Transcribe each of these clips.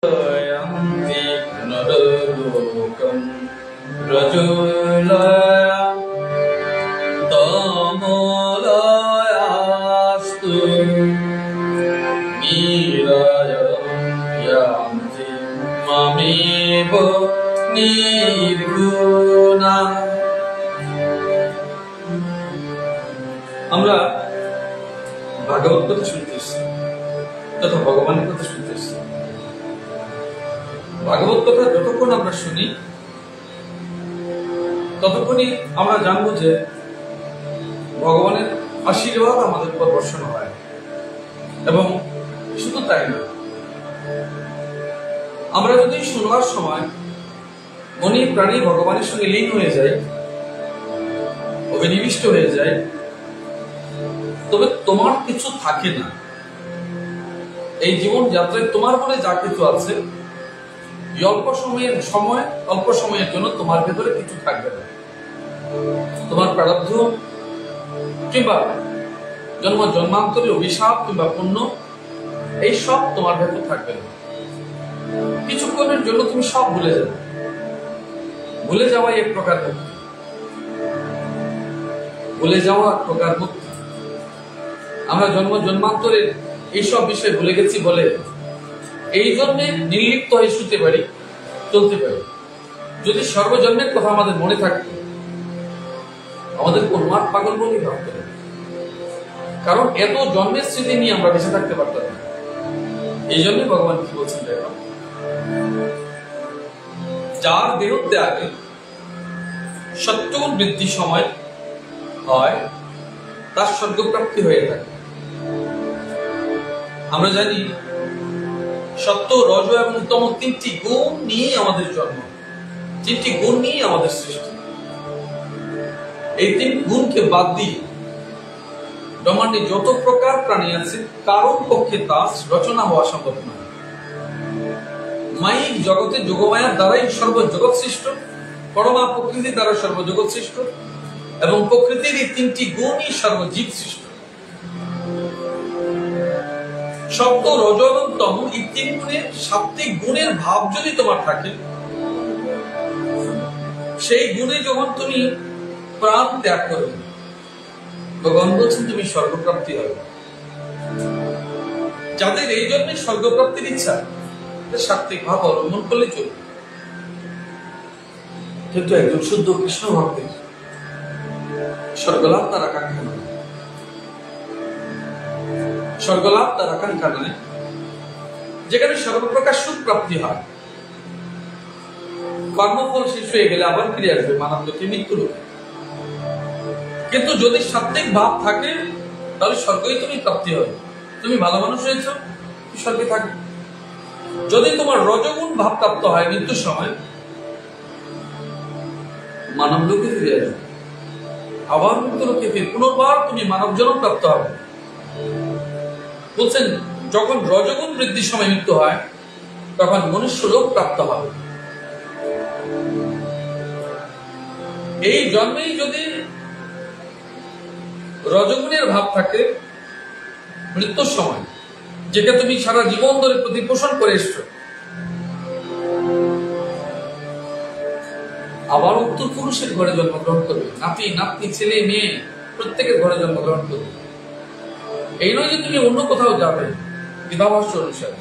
yanti nalokam rajulaya tamalayastu giraya yanti mamibo nirguna। আমরা ভাগবত কথা শুনতেছি তথা ভগবানের কথা শুনতেছি। ভাগবত কথা যতক্ষণ আমরা শুনি ততক্ষণই আমরা জানবো যে ভগবানের আশীর্বাদ আমাদের উপর বর্ষণ হয়। এবং শুধু তাই না, আমরা যদি শোনার সময় মনে প্রাণী ভগবানের সঙ্গে লীন হয়ে যায়, অভিনিবিষ্ট হয়ে যায়, তবে তোমার কিছু থাকে না। এই জীবন যাত্রায় তোমার বলে যা কিছু আছে অল্প সময়ের জন্য তোমার ভেতরে কিছু থাকবে না। তোমার প্রারব্ধ কিংবা জন্মান্তরের অভিশাপ কিংবা পুণ্য, এই সব তোমার ভেতর থাকবে না। কিছুক্ষণের জন্য তুমি সব ভুলে যাবে। ভুলে যাওয়া এক প্রকার মুক্তি। ভুলে যাওয়া এক প্রকার মুক্তি। আমরা জন্মান্তরের এইসব বিষয় ভুলে গেছি বলে এই জন্যে নির্লিপ্ত হয়ে শুতে পারি, চলতে পারি। যদি সর্বজন্মের কথা আমাদের মনে থাকতো, আমাদের উন্মাদ পাগল বলেই ভাবতে হবে। কারণ এত জন্মের স্মৃতি নিয়ে আমরা বেঁচে থাকতে পারতাম না। এই জন্য ভগবান কি বলছেন দেখো, যার দেহ ত্যাগে সত্যগুণ বৃদ্ধি সময় হয় তার স্বর্গপ্রাপ্তি হয়ে থাকে। আমরা জানি সত্য, রজ এবং তম তিনটি গুণ নিয়ে আমাদের জন্ম, তিনটি গুণ নিয়ে আমাদের সৃষ্টি। এই তিন গুণকে বাদ দিয়ে ব্রহ্মাণ্ডে যত প্রকার প্রাণী আছে কারোর পক্ষে তা রচনা হওয়া সম্ভব নয়। মাইক জগতে যোগমায়ার দ্বারাই সর্বজগৎ সৃষ্ট, পরমা প্রকৃতি দ্বারা সর্বজগৎ সৃষ্ট এবং প্রকৃতির এই তিনটি গুণই সর্বজীব সৃষ্ট। সপ্ত, রজ এবং তম এই তিন গুণের সাত্ত্বিক গুণের ভাব যদি তোমার থাকে, সেই গুণে যখন তুমি প্রাণ ত্যাগ করবে, ভগবান বলছেন তুমি স্বর্গপ্রাপ্তি হবে। যাদের এই জন্যে স্বর্গপ্রাপ্তির ইচ্ছা, সাত্ত্বিক ভাব অবলম্বন করলে চলবে। কিন্তু একজন শুদ্ধ কৃষ্ণ ভক্তের স্বর্গলাভ তার আকাঙ্ক্ষা নয়। স্বর্গলাভ তার আকাঙ্ক্ষা নয়, যেখানে সর্বপ্রকার সুখ প্রাপ্তি হয়। কর্মফল শেষ হয়ে গেলে আবার ফিরে আসবে মানব লোকে, মৃত্যু লোকে। কিন্তু যদি সাত্ত্বিক ভাব থাকে তাহলে স্বর্গই তুমি প্রাপ্তি হবে। তুমি ভালো মানুষ হয়েছ, স্বর্গে থাকবে। যদি তোমার রজগুণ ভাব প্রাপ্ত হয় মৃত্যুর সময়, মানব লোকে ফিরে আসবে, আবার মৃত্যু লোকে ফিরে পুনর্বার তুমি মানব জন্ম প্রাপ্ত হবে। বলছেন যখন রজগুণ বৃদ্ধির সময় মৃত্যু হয় তখন মনুষ্য লোক প্রাপ্ত হবে। এই জন্মেই যদি রজগুণের ভাব থাকে মৃত্যুর সময়, যেটা তুমি সারা জীবন ধরে প্রতিপোষণ করে এসছো, আবার উত্তর পুরুষের ঘরে জন্মগ্রহণ করবে। নাতি নাতনি, ছেলে মেয়ে প্রত্যেকের ঘরে জন্মগ্রহণ করবে। এই নয় যে তুমি অন্য কোথাও যাবে বিধাভাষ্য অনুসারে।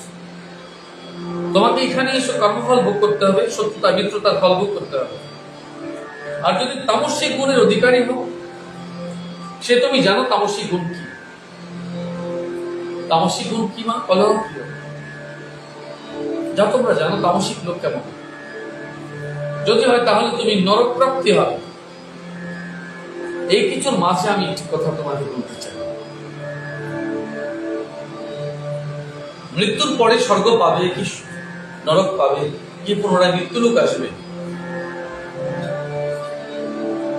তোমাকে এখানে এসে কর্মফল ভোগ করতে হবে, সত্যতা মিত্রতার ফল ভোগ করতে হবে। আর যদি তামসিক গুণের অধিকারী হোক, সে তুমি জানো তামসিক গুণ কি। তামসিক গুণ কি? মা কলহ প্রিয়। যা তোমরা জানো তামসিক লোক কেমন। যদি হয় তাহলে তুমি নরক প্রাপ্তি হবে। এই কিছুর মাঝে আমি একটি কথা তোমাকে বলতে চাই। মৃত্যুর পরে স্বর্গ পাবে কি নরক পাবে কি পুনরায় মৃত্যু লোক আসবে,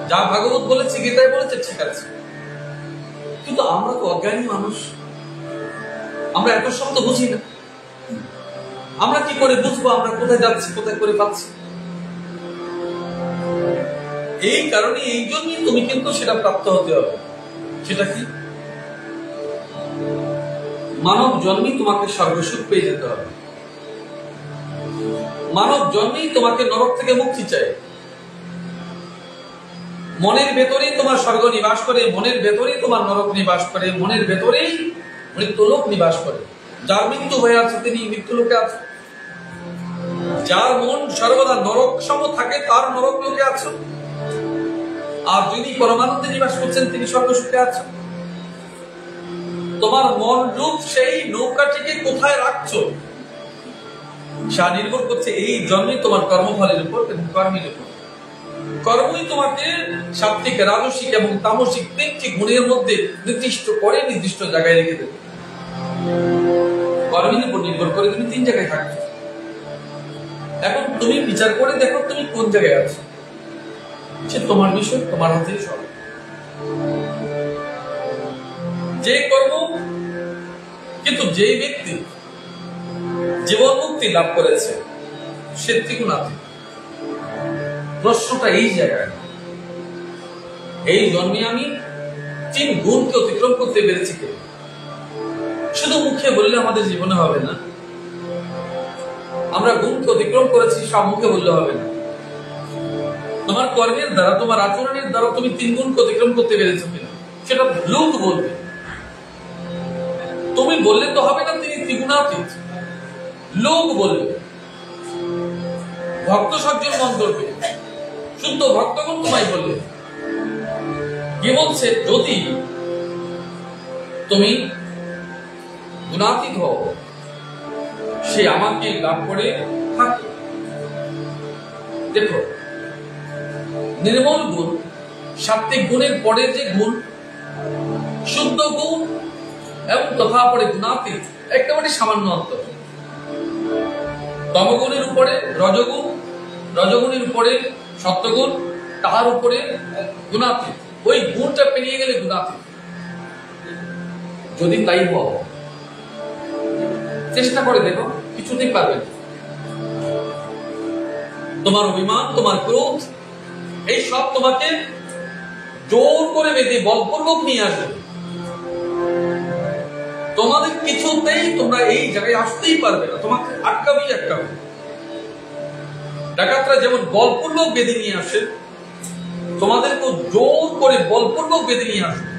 যা ভাগবত বলেছে, গীতায় বলেছে, ঠিক আছে। কিন্তু আমরা তো অজ্ঞানী মানুষ, আমরা এত শব্দ বুঝি না। আমরা কি করে বুঝবো আমরা কোথায় যাচ্ছি, কোথায় করে পাচ্ছি? এই কারণে এই জন্যই তুমি কিন্তু সেটা প্রাপ্ত হতে হবে। সেটা কি? মানব জন্মই তোমাকে সর্বসুখ পেয়ে যেতে হবে। মানব জন্মেই তোমাকে নরক থেকে মুক্তি চাই। মনের ভেতরেই তোমার স্বর্গ নিবাস করে, মনের ভেতরেই তোমার নরক নিবাস করে, মনের ভেতরেই মৃত্যুলোক নিবাস করে। যার মৃত্যু হয়ে আছে তিনি মৃত্যুলোকে আছে, যার মন সর্বদা নরক সম থাকে তার নরক লোকে আছে, আর যিনি পরমানন্দে নিবাস করছেন তিনি স্বর্গ সুখে আছেন। তোমার মন রূপ সেই নৌকাটিকে কোথায় রাখছো সা নির্ভর করছে এই জন্মে তোমার কর্মফলের উপর এবং কর্মের উপর। কর্মই তোমাকে সাত্বিক, রাজসিক এবং তামসিক তিনটি গুণের মধ্যে নির্দিষ্ট করে নির্দিষ্ট জায়গায় রেখে দেবে। কর্মের উপর নির্ভর করে তুমি তিন জায়গায় থাকছো। এখন তুমি বিচার করে দেখো তুমি কোন জায়গায় আছো, সে তোমার বিষয়, তোমার হাতে সব। যে কর্ম কিন্তু যে ব্যক্তি জীবন মুক্তি লাভ করেছে সে ত্রিগুণাতীত। প্রশ্নটা এই জায়গায়, এই জন্মে আমি 3 গুণকে অতিক্রম করতে পেরেছি কেন? শুধু মুখে বললে আমাদের জীবনে হবে না। আমরা গুণকে অতিক্রম করেছি সব মুখে বললে হবে না। তোমার কর্মের দ্বারা, তোমার আচরণের দ্বারা তুমি 3 গুণকে অতিক্রম করতে পেরেছো কিনা সেটা লোক বলবে। তুমি বললে তো হবে না তিনি ত্রিগুণাতীত, লোক বলবে। ভক্ত সজ্জন মন করবে, শুদ্ধ ভক্তগণ তোমায় বলবে। কি বলছে? যদি তুমি গুণাতীত হও সে আমাকে লাভ করে থাকে। দেখো, নির্মল গুণ, সাত্বিক গুণের পরে যে গুণ, শুদ্ধ গুণ এবং তথা পরে গুণাতীত, একেবারে সামান্য অন্তর। তমগুণের উপরে রজগুণ, রজগুণের উপরে সত্যগুণ, তাহার উপরে গুণাতীত। ওই গুণটা পেরিয়ে গেলে গুণাতীত। যদি তাই হও, চেষ্টা করে দেখো, কিছুতেই পারবে না। তোমার অভিমান, তোমার ক্রোধ, এই সব তোমাকে জোর করে বেঁধে বলপূর্বক নিয়ে আসবে। তোমাদের কিছুতেই তোমরা এই জায়গায় আসতেই পারবে না, তোমাকে আটকাবেই আটকাবে। ডাকাতরা যেমন বলপূর্বক বেঁধে নিয়ে আসে, তোমাদেরকে জোর করে বলপূর্বক বেঁধে নিয়ে আসবে।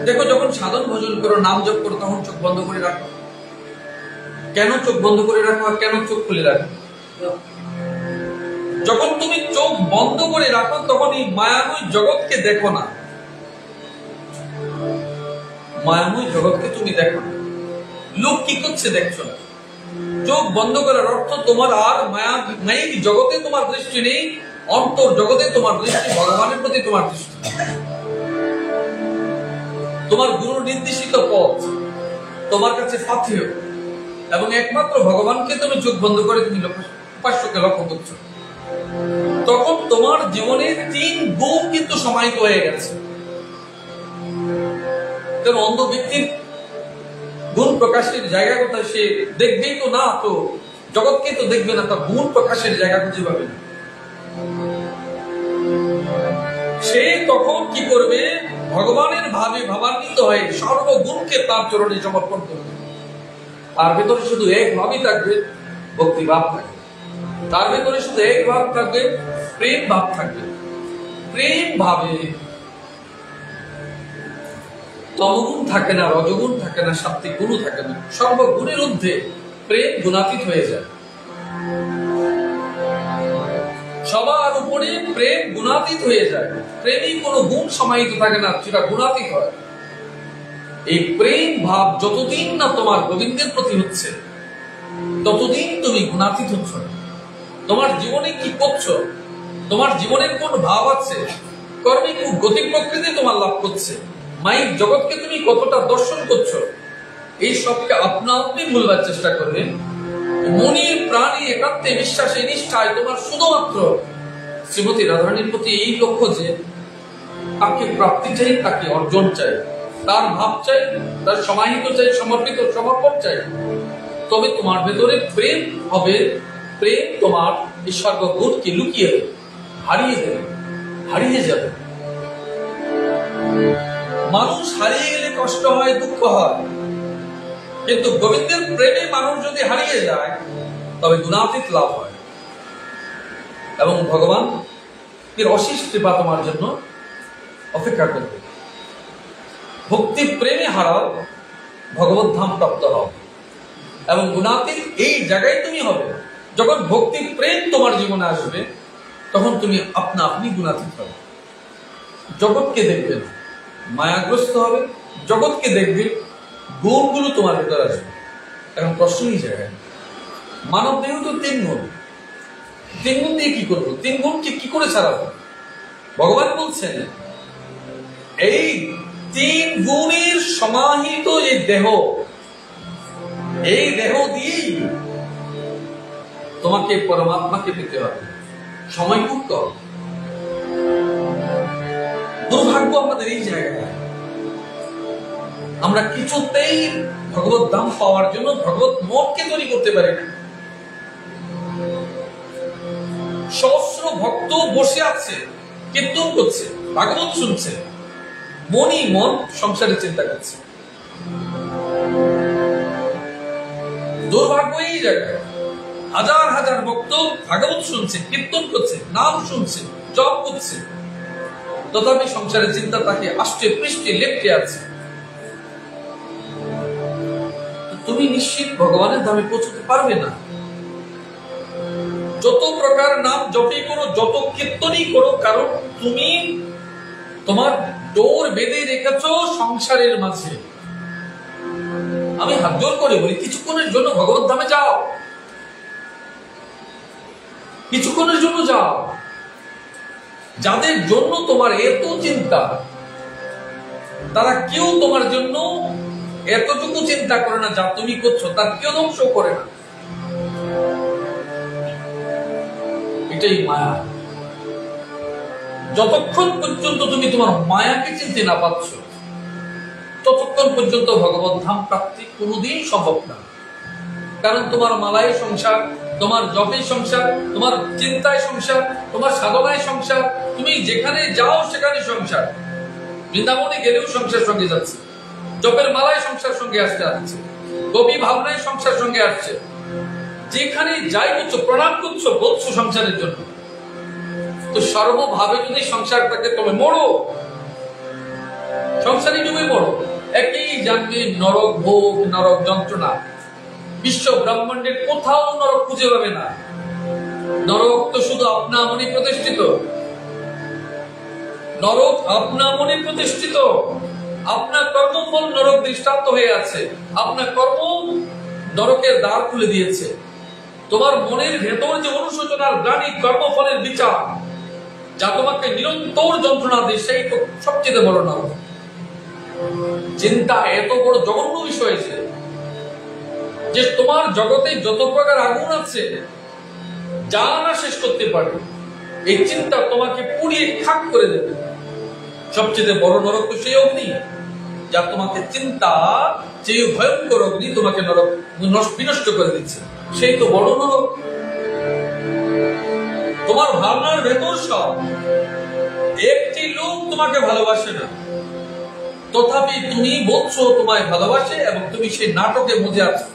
দেখো, যখন সাধন ভজন করো, নাম জপ করো, তখন চোখ বন্ধ করে রাখো। কেন চোখ বন্ধ করে রাখো আর কেন চোখ খুলে রাখো? যখন তুমি চোখ বন্ধ করে রাখো তখন এই মায়াময় জগৎকে দেখো না, মায়াময় জগৎকে তুমি দেখো না। লোক কি করছে দেখছো না। চোখ বন্ধ করার অর্থ তোমার আর মায়াময় জগতে তোমার দৃষ্টি নেই, অন্তর জগতে তোমার দৃষ্টি, ভগবানের প্রতি তোমার দৃষ্টি। তোমার গুরু নির্দেশিত পথ তোমার কাছে পাথেয়, এবং একমাত্র ভগবানকে তুমি চোখ বন্ধ করে তুমি উপাস্যকে লক্ষ্য করছো। তখন তোমার জীবনে 3 গুণ কিন্তু সমাহিত হয়ে গেছে। অন্ধ ব্যক্তির গুণ প্রকাশের জায়গা কোথায়? সে দেখবেই তো না, তো জগৎকে তো দেখবে না, তার গুণ প্রকাশের জায়গা খুঁজে পাবে না। সে তখন কি করবে? ভগবানের ভাবে ভাবান্বিত হয়ে সর্বগুণকে তার চরণে সমর্পণ করবে। তার ভেতরে শুধু এক ভাবই থাকবে, ভক্তি ভাব থাকবে। তার ভেতরে শুধু এক ভাব থাকবে, প্রেম ভাব থাকবে। প্রেম ভাবে তমগুণ থাকে না, রজগুণ থাকে না, সাত্বিক গুণও থাকে না। সর্বগুণের ঊর্ধ্বে প্রেম গুণাতীত হয়ে যায়। সবার উপরে প্রেম গুণাতীত হয়ে যায়। প্রেমই কোনো গুণ সমাহিত থাকে না, সেটা গুণাতীত হয়। এই প্রেম ভাব যতদিন না তোমার গোবিন্দের প্রতি হচ্ছে, ততদিন তুমি গুণাতীত হচ্ছ না। তোমার জীবনে কি করছো, তোমার জীবনের কোন ভাব আছে, কর্মে কোন গতি প্রকৃতি তোমার লাভ করছে, মাইক জগৎকে তুমি কতটা দর্শন করছো, এই সবকে আপনা আপনি ভুলবার চেষ্টা করবে। মনে প্রাণী একাত্মে বিশ্বাসে নিষ্ঠায় তোমার শুধুমাত্র শ্রীমতী রাধারানীর প্রতি এই লক্ষ্য যে তাকে প্রাপ্তি চাই, তাকে অর্জন চাই, তার ভাব চাই, তার সমাহিত চাই, সমর্পিত সমর্পণ চাই। তবে তোমার ভেতরে প্রেম হবে। প্রেম তোমার এই সর্বগুণকে লুকিয়ে দেবে, হারিয়ে দেবে, হারিয়ে যাবে। মানুষ হারিয়ে গেলে কষ্ট হয়, দুঃখ হয়, কিন্তু গোবিন্দের প্রেমে মানুষ যদি হারিয়ে যায় তবে গুণাতীত লাভ হয় এবং ভগবান এর অশেষ কৃপা তোমার জন্য অপেক্ষা করবে। ভক্তি প্রেমে হারাও, ভগবত ধাম প্রাপ্ত হও এবং গুণাতীত এই জায়গায় তুমি হবে যখন ভক্তি প্রেম তোমার জীবনে আসবে, তখন তুমি আপনা আপনি গুণাতীত হবে। জগৎকে দেখবে না, মায়াগ্রস্ত হবে, জগৎকে দেখবে, গুণগুলো তোমার ভেতরে আসবে। এখন প্রশ্ন এই জায়গায়, মানব দেহ তো 3 গুণ, 3 গুণ দিয়ে কি করবো? 3 গুণকে কি করে ছাড়াবো? ভগবান বলছেন এই 3 গুণের সমাহিত এই দেহ, এই দেহ দিয়েই তোমাকে পরমাত্মাকে পেতে হবে, সময় মুক্ত হবে। দুর্ভাগ্য আমাদের এই জায়গায়, আমরা কিছুতেই ভগবত ধাম পাওয়ার জন্য ভগবত মনকে তৈরি করতে পারি না। সহস্র ভক্ত বসে আছে, কীর্তন করছে, ভাগবত শুনছে, মনই মন সংসারের চিন্তা করছে। দুর্ভাগ্য এই জায়গায়, হাজার হাজার ভক্ত ভাগবত শুনছে, কীর্তন করছে, নাম শুনছে, জপ করছে, তথাপি সংসারের চিন্তা তাকে আষ্টে পৃষ্ঠে লেপটে আছে। তুমি নিশ্চিত ভগবানের ধামে পৌঁছতে পারবে না। যত প্রকার নাম জপই করো, যত কীর্তনই করো, কারণ তুমি তোমার ডোর বেঁধে রেখেছো সংসারের মাঝে। আমি হাত জোর করে বলি, কিছুক্ষণের জন্য ভগবত ধামে যাও, কিছুক্ষণের জন্য যাও। যাদের জন্য তোমার এত চিন্তা, তারা কেউ তোমার জন্য এতটুকু চিন্তা করে না যা তুমি করছো, তার কেউ ধ্বংস করে না। এটাই মায়া। যতক্ষণ পর্যন্ত তুমি তোমার মায়াকে চিনতে না পাচ্ছ, ততক্ষণ পর্যন্ত ভগবত ধাম প্রাপ্তি কোনোদিন সম্ভব না। কারণ তোমার মালায় সংসার, তোমার জপে সংসার, তোমার চিন্তায় সংসার, তোমার সাধনায় সংসার, তুমি যেখানে যাও সেখানে সংসার। বৃন্দাবনে গেলেও সংসার সঙ্গে যাচ্ছে, জপের মালায় সংসার সঙ্গে আসতে আসছে, কবি ভাবনায় সংসার সঙ্গে আসছে। যেখানে যাই করছো, প্রণাম করছো, বলছো সংসারের জন্য। তো সর্বভাবে যদি সংসার থাকে, তবে মরো, সংসারে ডুবে মরো। একই জানবে নরক ভোগ, নরক যন্ত্রণা। বিশ্ব ব্রহ্মাণ্ডের কোথাও নরক খুঁজে পাবে না। নরক তো শুধু আপনা মনে প্রতিষ্ঠিত, নরক আপনা মনে প্রতিষ্ঠিত। আপনার কর্মফল নরক দৃষ্টান্ত হয়ে আছে, আপনার কর্ম নরকের দ্বার খুলে দিয়েছে। তোমার মনের ভেতর যে অনুশোচনার গ্লানি, কর্মফলের বিচার, যা তোমাকে নিরন্তর যন্ত্রণা দেয়, সেই তো সবচেয়ে বড় নরক। চিন্তা এত বড় জঘন্য বিষয় যে তোমার জগতে যত প্রকার আগুন আছে, যা না শেষ করতে পারে, এই চিন্তা তোমাকে পুড়িয়ে খাক করে দেবে। সবচেয়ে বড় নরক তো সেই অগ্নি, যা তোমাকে চিন্তা, যে ভয়ঙ্কর অগ্নি তোমাকে নরক বিনষ্ট করে দিচ্ছে, সেই তো বড় নরক। তোমার ভাবনার ভেতর সব, একটি লোক তোমাকে ভালোবাসে না, তথাপি তুমি বলছো তোমায় ভালোবাসে এবং তুমি সেই নাটকে মজে আছো,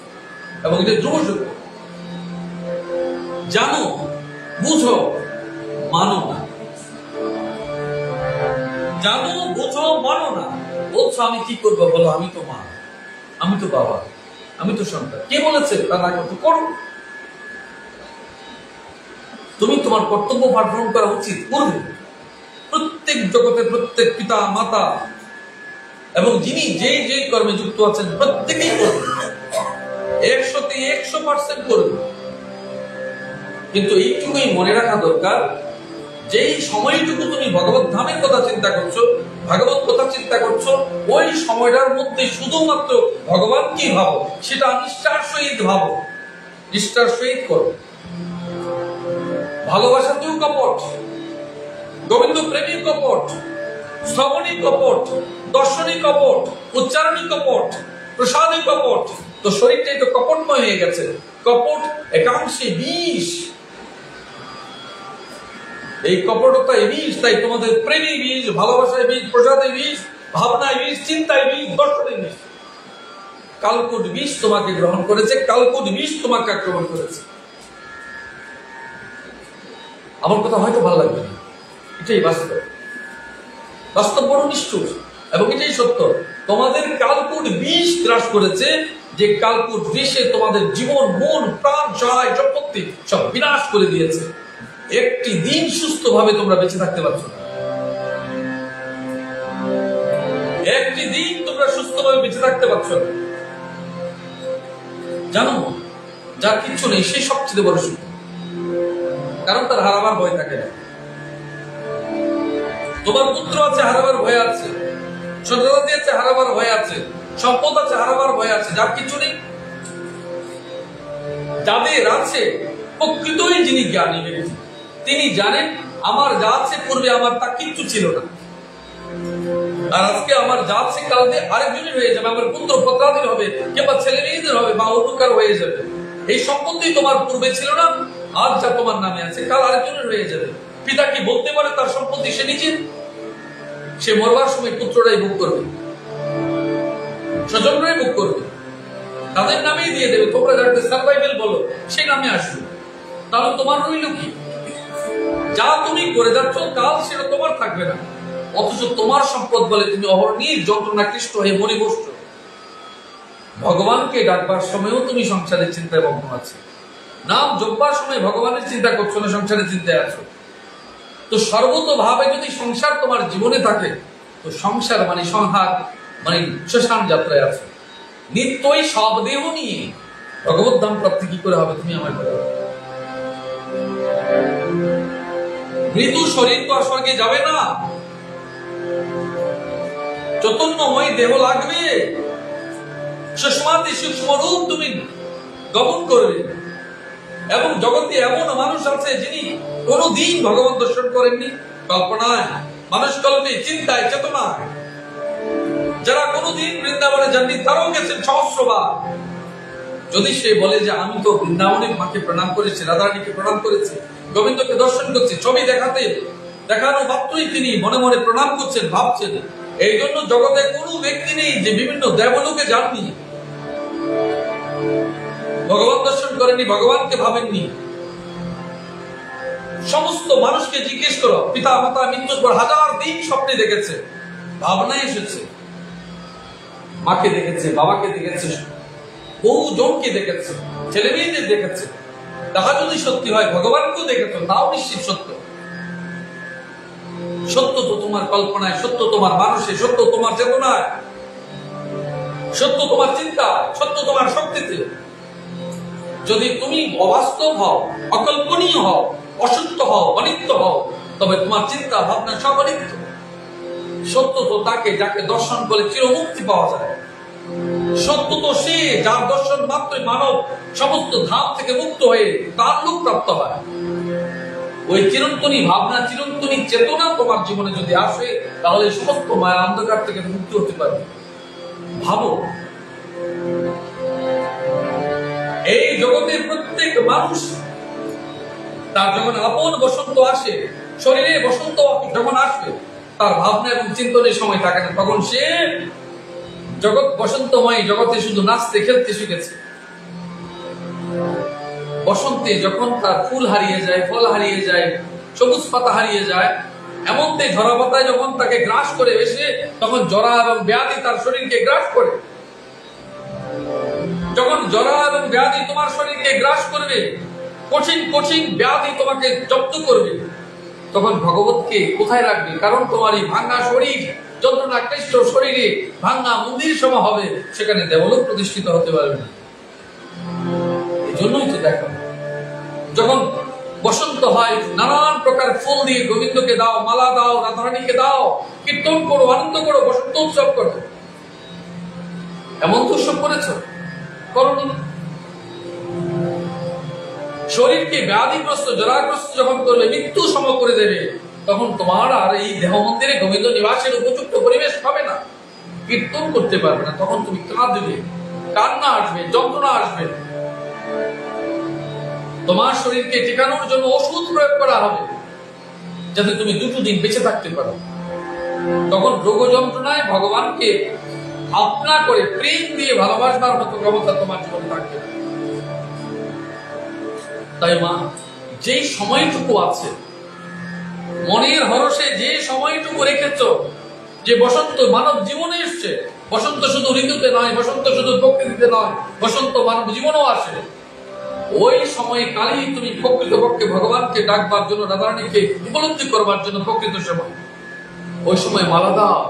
এবং এটা ধ্রুব সত্য। জানো, বুঝো, মানো না। জানো, বুঝো, মানো না। বলছো আমি কি করবো বলো, আমি তো মা, আমি তো বাবা, আমি তো সন্তান। কে বলেছে তা না করতে? করো। তুমি তোমার কর্তব্য পালন করা উচিত, করবে। প্রত্যেক জগতের প্রত্যেক পিতা মাতা এবং যিনি যে কর্মে যুক্ত আছেন, প্রত্যেকেই করবে, 100% করবে। কিন্তু এইটুকুই মনে রাখা দরকার, যেই সময়টুকু তুমি ভগবত ধামের কথা চিন্তা করছো, ভাগবত কথা চিন্তা করছো, ওই সময়টার মধ্যে শুধুমাত্র ভগবান কি ভাবো, সেটা নিষ্ঠার সহিত ভাবো, নিষ্ঠার সহিত করো। ভালোবাসাতেও কপট, গোবিন্দ প্রেমী কপট, শ্রবণী কপট, দর্শনী কপট, উচ্চারণী কপট, প্রসাদী কপট। তো শরীরটাই তো কপটময় হয়ে গেছে। কপট একাংশে বিষ, এই কপটতায় বিষ। তাই তোমাদের প্রেমী বিষ, ভালোবাসায় বিষ, প্রসাদে বিষ, ভাবনায় বিষ, চিন্তায় বিষ, দর্শনে বিষ। কালকুট বিষ তোমাকে গ্রহণ করেছে, কালকুট বিষ তোমাকে আক্রমণ করেছে। আমার কথা হয়তো ভালো লাগবে না, এটাই বাস্তব, বাস্তব বড় নিষ্ঠুর এবং এটাই সত্য। তোমাদের কালকুট বিষ গ্রাস করেছে, যে কালকুট বিষে তোমাদের জীবন, মন, প্রাণ, সহায় সম্পত্তি সব বিনাশ করে দিয়েছে। একটি দিন সুস্থভাবে তোমরা বেঁচে থাকতে পারছো না, একটি দিন তোমরা সুস্থভাবে বেঁচে থাকতে পারছো না। জানো, যার কিচ্ছু নেই সে সবচেয়ে বড় সুখ, কারণ তার হারাবার ভয় থাকে না। তোমার পুত্র আছে, হারাবার ভয় আছে, সন্তানাদি আছে, হারাবার ভয় আছে, সম্পদ আছে, হারাবার ভয় আছে। যার কিছু নেই, যাদের আছে, প্রকৃতই যিনি জ্ঞানী ব্যক্তি তিনি জানেন আমার যা আছে পূর্বে আমার তা কিচ্ছু ছিল না, আর আজকে আমার যা আছে কালকে আরেকজনের হয়ে যাবে, আমার পুত্র পত্রাধীন হবে, কিংবা ছেলে মেয়েদের হবে, বা অন্যকার হয়ে যাবে। এই সম্পত্তি তোমার পূর্বে ছিল না, আজ যা তোমার নামে আছে কাল আরেকজনের হয়ে যাবে। পিতা কি বলতে পারে তার সম্পত্তি সে নিজের? সে মরবার সময় পুত্ররাই ভোগ করবে, স্বজনরাই ভোগ করবে, তাদের নামেই দিয়ে দেবে। তোমরা যাকে সার্ভাইভেল বলো সেই নামে আসবে। তাহলে তোমার রইল কি? যা তুমি করে যাচ্ছ কাল সেটা তোমার থাকবে না, অথচ তোমার সম্পদ বলে তুমি অহর্নিশ যন্ত্রণাকৃষ্ট হয়ে মরে বসছো। ভগবানকে ডাকবার সময়ও তুমি সংসারের চিন্তায় মগ্ন আছো, নাম জপবার সময় ভগবানের চিন্তা করছো না, সংসারের চিন্তায় আছো। তো সর্বতভাবে যদি সংসার তোমার জীবনে থাকে, তো সংসার মানে সংহার, মানে শ্মশান যাত্রায় আছে। নিত্যই সব দেহ নিয়ে ভগবত ধাম প্রাপ্তি কি করে হবে তুমি আমার বলো? মৃদু শরীর তো আর স্বর্গে যাবে না, চৈতন্যময় দেহ লাগবে, সুষমাতি সূক্ষ্ম রূপ তুমি গমন করবে। এবং জগতে এমন মানুষ আছে যিনি কোনদিন ভগবান দর্শন করেননি, কল্পনায়, মানুষ কল্পে, চিন্তায়, চেতনায়। যারা কোনদিন বৃন্দাবনে যাননি তারাও গেছেন সহস্রবার। যদি সে বলে যে আমি তো বৃন্দাবনে মাকে প্রণাম করেছি, রাধারানীকে প্রণাম করেছি, গোবিন্দকে দর্শন করছি, ছবি দেখানো মাত্রই তিনি মনে মনে প্রণাম করছেন, ভাবছেন। এই জন্য জগতে কোনো ব্যক্তি নেই যে বিভিন্ন দেবলোকে যাননি, ভগবান দর্শন করেননি, ভগবানকে ভাবেননি। সমস্ত মানুষকে জিজ্ঞেস করো, পিতা মাতা মৃত্যুর পর হাজার দিন স্বপ্নে দেখেছে, ভাবনায় এসেছে, মাকে দেখেছে, বাবাকে দেখেছে, বহু জনকে দেখেছে, ছেলে মেয়েদের দেখেছে। তাহা যদি সত্যি হয় ভগবানকেও দেখেছ, তাও নিশ্চিত সত্য। সত্য তো তোমার কল্পনায়, সত্য তোমার মানুষে, সত্য তোমার চেতনায়, সত্য তোমার চিন্তা, সত্য তোমার শক্তিতে। যদি তুমি অবাস্তব হও, অকল্পনীয় হও, অসত্য হও, অনিত্য হও, তবে তোমার চিন্তা ভাবনা সব অনিত্য। সত্য তো তাকে যাকে দর্শন করে চিরমুক্তি পাওয়া যায়। সত্য তো সে যার দর্শন মাত্রই মানব সমস্ত ধাম থেকে মুক্ত হয়ে তার লোক প্রাপ্ত হয়। ওই চিরন্তনী ভাবনা, চিরন্তনী চেতনা তোমার জীবনে যদি আসে, তাহলে সমস্ত মায়া অন্ধকার থেকে মুক্তি হতে পারবে। ভাবো, এই জগতের প্রত্যেক মানুষ তার যখন আপন বসন্ত আসে, শরীরে বসন্ত যখন আসবে, তার ভাবনা এবং চিন্তনের সময় থাকে না। তখন সে জগৎ বসন্তময় জগতে শুধু নাচতে খেলতে শিখেছে। বসন্তে যখন তার ফুল হারিয়ে যায়, ফল হারিয়ে যায়, সবুজ পাতা হারিয়ে যায়, এমনতে ঝরা পাতায় যখন তাকে গ্রাস করে এসে, তখন জরা এবং ব্যাধি তার শরীরকে গ্রাস করে। যখন জরা এবং ব্যাধি তোমার শরীরকে গ্রাস করবে, কঠিন কঠিন ব্যাধি তোমাকে জব্দ করবে, তখন ভগবতকে কোথায় রাখবে? কারণ তোমার এই ভাঙ্গা শরীর, যন্ত্রণা ক্লিষ্ট শরীরে ভাঙ্গা মন্দির সভা হবে, সেখানে দেবলোক প্রতিষ্ঠিত হতে পারবে না। এই জন্যই তো দেখো, যখন বসন্ত হয়, নানান প্রকার ফুল দিয়ে গোবিন্দকে দাও, মালা দাও, রাধারানীকে দাও, কীর্তন করো, আনন্দ করো, বসন্ত উৎসব করো। এমন তো উৎসব করেছ? করনি। শরীরকে ব্যাধিগ্রস্ত, জরাগ্রস্ত যখন করবে, মৃত্যু সম করে দেবে, তখন তোমার আর এই দেহ মন্দিরে গোবিন্দ নিবাসের উপযুক্ত পরিবেশ হবে না, কীর্তন করতে পারবে না। তখন তুমি কাঁদবে, কান্না আসবে, যন্ত্রণা আসবে। তোমার শরীরকে টিকানোর জন্য ওষুধ প্রয়োগ করা হবে, যাতে তুমি দুটো দিন বেঁচে থাকতে পারো। তখন রোগ যন্ত্রণায় ভগবানকে আপনা করে প্রেম দিয়ে ভালোবাসবার মতো ক্ষমতা তোমার জীবনে থাকবে। তাই মা, যেই সময়টুকু আছে, মনের হরসে যে সময়টুকু রেখেছ, যে বসন্ত মানব জীবনে এসছে, বসন্ত শুধু ঋতুতে নয়, বসন্ত শুধু প্রকৃতিতে নয়, বসন্ত মানব জীবনেও আসে, ওই সময় কালেই তুমি প্রকৃতপক্ষে ভগবানকে ডাকবার জন্য, রাধারানীকে উপলব্ধি করবার জন্য প্রকৃত সময়। ওই সময় মালা দাও,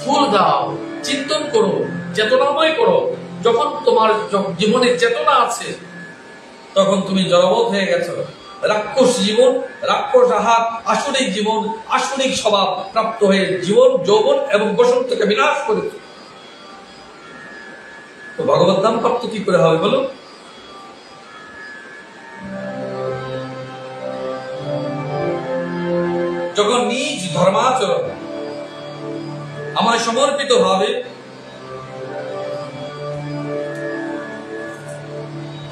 ফুল দাও, চিন্তন করো, চেতনাময় করো। যখন তোমার জীবনে চেতনা আছে, তখন তুমি জড়বোধ হয়ে গেছো। রাক্ষস জীবন, রাক্ষস আহার, আসরিক জীবন, আসরিক স্বভাব প্রাপ্ত হয়ে জীবন, যৌবন এবং বসন্তকে বিনাশ করেছে। তো ভগবত ধাম প্রাপ্ত কি করে হবে বলো? যখন নিজ ধর্মাচরণ আমায় সমর্পিত ভাবে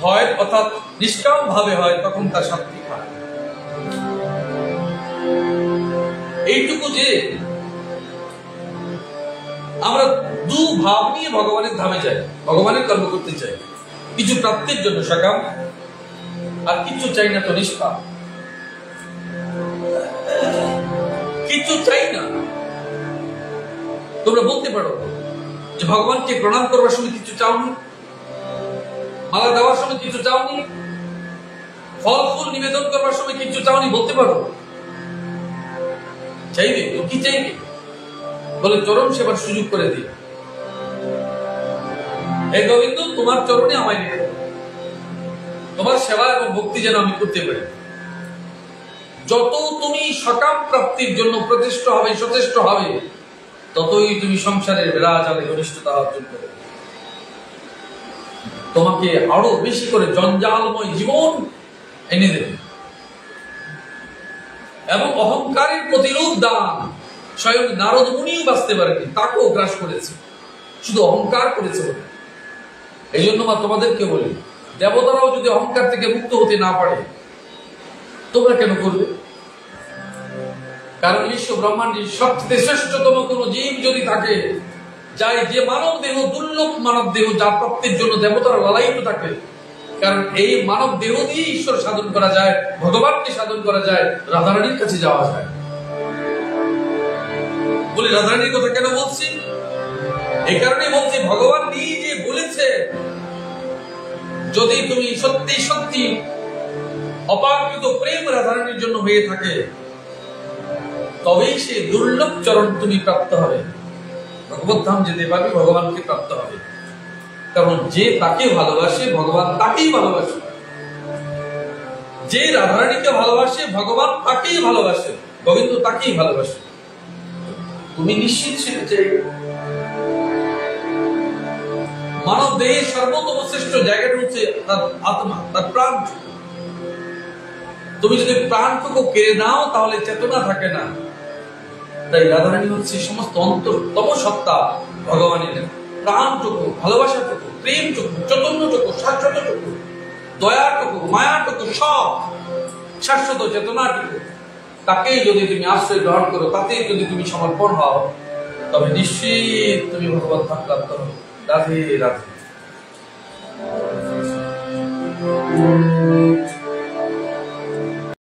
হয়, অর্থাৎ নিষ্কাম ভাবে হয়, তখন তার শান্তি হয়। এইটুকু যে আমরা দু ভাব নিয়ে ভগবানের ধামে যাই, ভগবানের কর্ম করতে চাই, কিছু প্রাপ্তির জন্য সকাম, আর কিছু চাই না তো নিষ্কাম। কিছু চাই না। তোমরা বলতে পারো যে ভগবানকে প্রণাম করবার সময় কিছু চাওনি, মালা দেওয়ার সময় কিছু চাওনি, ফল ফুল নিবেদন করবার সময় কিছু চাওনি, বলতে পারো। চাইবে তো কি চাইবে? বলে চরণ সেবার সুযোগ করে দিই। হে গোবিন্দ, তোমার চরণে আমায় রেখে দাও, তোমার সেবা এবং ভক্তি যেন আমি করতে পারি। যত তুমি সকাম প্রাপ্তির জন্য প্রচেষ্ট হবে, সচেষ্ট হবে, ততই তুমি সংসারের বেড়াজালে ঘনিষ্ঠতা অর্জন করবে। তোমাকে আরো বেশি করে জঞ্জালময় জীবন এনে দেবে এবং অহংকারের প্রতিরূপ দান। স্বয়ং নারদ মুনিও বাঁচতে পারেনি, তাকেও গ্রাস করেছে, শুধু অহংকার করেছে বলে। এই জন্য মা তোমাদেরকে বলি, দেবতারাও যদি অহংকার থেকে মুক্ত হতে না পারে, তোমরা কেন করবে? কারণ বিশ্ব ব্রহ্মাণ্ডের সবচেয়ে শ্রেষ্ঠতম কোন জীব যদি থাকে, যাই যে মানব দেহ, দুর্লভ মানব দেহ, যা প্রাপ্তির জন্য দেবতারা লালায়িত থাকে। কারণ এই মানব দেহ দিয়ে ঈশ্বর সাধন করা যায়, ভগবানকে সাধন করা যায়, রাধারানীর কাছে যাওয়া যায়। বলি রাধারানীর কথা কেন বলছি? এই কারণে বলছি, ভগবান নিজে বলেছে, যদি তুমি সত্যি সত্যি অপাকৃত প্রেম রাধারানীর জন্য হয়ে থাকে, তবেই সে দুর্লভ চরণ তুমি প্রাপ্ত হবে, ভগবত ধাম যেতে পারবে, ভগবানকে প্রাপ্ত হবে। কারণ যে তাকে ভালোবাসে, ভগবান তাকেই ভালোবাসে। যে রাধারানীকে ভালোবাসে, ভগবান তাকেই ভালোবাসে, গোবিন্দ তাকেই ভালোবাসে। তুমি নিশ্চিত সেটা চাই। মানব দেহের সর্বোত্তম শ্রেষ্ঠ জায়গাটা হচ্ছে তার আত্মা, তার প্রাণ। তুমি যদি প্রাণটুকু কেড়ে নাও, তাহলে চেতনা থাকে না। তাই রাধারানী হচ্ছে সমস্ত অন্তরতম সত্তা ভগবানের। প্রাণটুকু, ভালোবাসাটুকু, প্রেমটুকু, চৈতন্যটুকু, শাশ্বতটুকু, দয়াটুকু, মায়াটুকু, সব শাশ্বত চেতনাটুকু, তাকেই যদি তুমি আশ্রয় গ্রহণ করো, তাতেই যদি তুমি সমর্পণ হও, তবে নিশ্চিত তুমি ভগবত ধাম প্রাপ্ত হবে। রাধে রাধে।